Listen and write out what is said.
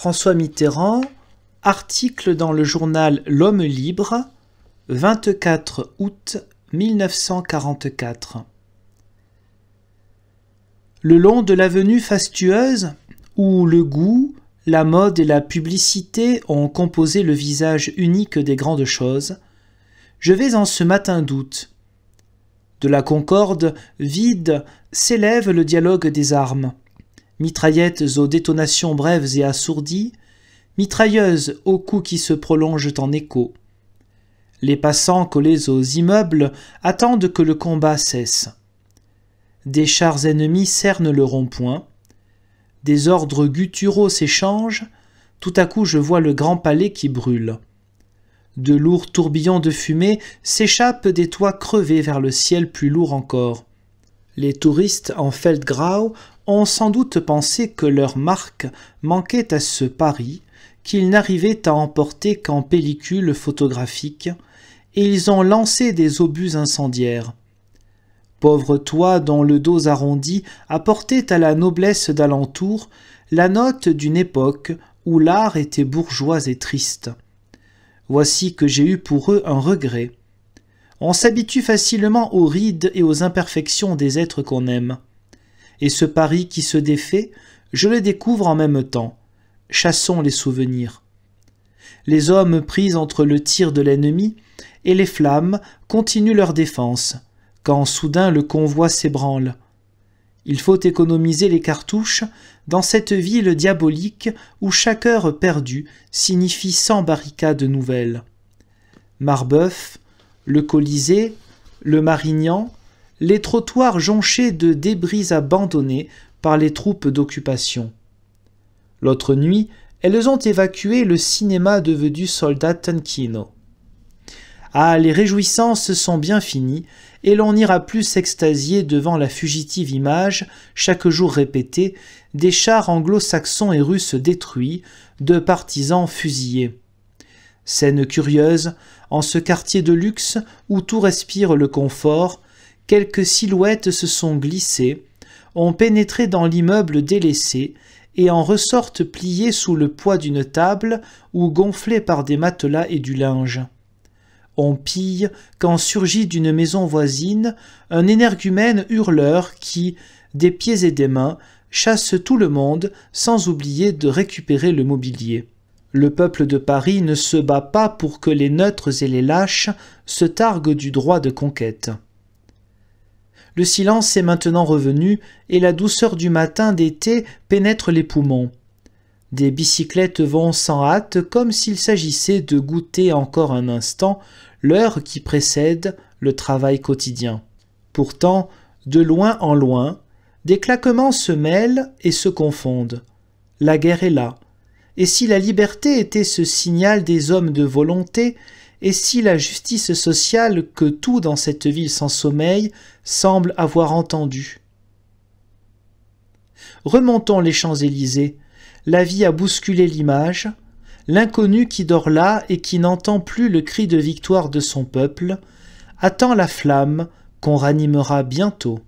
François Mitterrand, article dans le journal L'Homme libre, 24 août 1944. Le long de l'avenue fastueuse, où le goût, la mode et la publicité ont composé le visage unique des grandes choses, je vais en ce matin d'août. De la concorde vide s'élève le dialogue des armes. Mitraillettes aux détonations brèves et assourdies, mitrailleuses aux coups qui se prolongent en écho. Les passants collés aux immeubles attendent que le combat cesse. Des chars ennemis cernent le rond-point. Des ordres gutturaux s'échangent. Tout à coup je vois le grand palais qui brûle. De lourds tourbillons de fumée s'échappent des toits crevés vers le ciel plus lourd encore. Les touristes en Feldgrau ont sans doute pensé que leur marque manquait à ce Paris, qu'ils n'arrivaient à emporter qu'en pellicule photographique, et ils ont lancé des obus incendiaires. Pauvre toi dont le dos arrondi apportait à la noblesse d'alentour la note d'une époque où l'art était bourgeois et triste. Voici que j'ai eu pour eux un regret. On s'habitue facilement aux rides et aux imperfections des êtres qu'on aime. Et ce Paris qui se défait, je le découvre en même temps. Chassons les souvenirs. Les hommes pris entre le tir de l'ennemi et les flammes continuent leur défense, quand soudain le convoi s'ébranle. Il faut économiser les cartouches dans cette ville diabolique où chaque heure perdue signifie 100 barricades nouvelles. Marbeuf, le Colisée, le Marignan, les trottoirs jonchés de débris abandonnés par les troupes d'occupation. L'autre nuit, elles ont évacué le cinéma devenu Soldatenkino. Ah, les réjouissances sont bien finies, et l'on n'ira plus s'extasier devant la fugitive image, chaque jour répétée, des chars anglo-saxons et russes détruits, de partisans fusillés. Scène curieuse, en ce quartier de luxe où tout respire le confort, quelques silhouettes se sont glissées, ont pénétré dans l'immeuble délaissé et en ressortent pliées sous le poids d'une table ou gonflées par des matelas et du linge. On pille quand surgit d'une maison voisine un énergumène hurleur qui, des pieds et des mains, chasse tout le monde sans oublier de récupérer le mobilier. Le peuple de Paris ne se bat pas pour que les neutres et les lâches se targuent du droit de conquête. Le silence est maintenant revenu et la douceur du matin d'été pénètre les poumons. Des bicyclettes vont sans hâte comme s'il s'agissait de goûter encore un instant l'heure qui précède le travail quotidien. Pourtant, de loin en loin, des claquements se mêlent et se confondent. La guerre est là. Et si la liberté était ce signal des hommes de volonté, et si la justice sociale que tout dans cette ville sans sommeil semble avoir entendu. Remontons les Champs-Élysées. La vie a bousculé l'image. L'inconnu qui dort là et qui n'entend plus le cri de victoire de son peuple attend la flamme qu'on ranimera bientôt.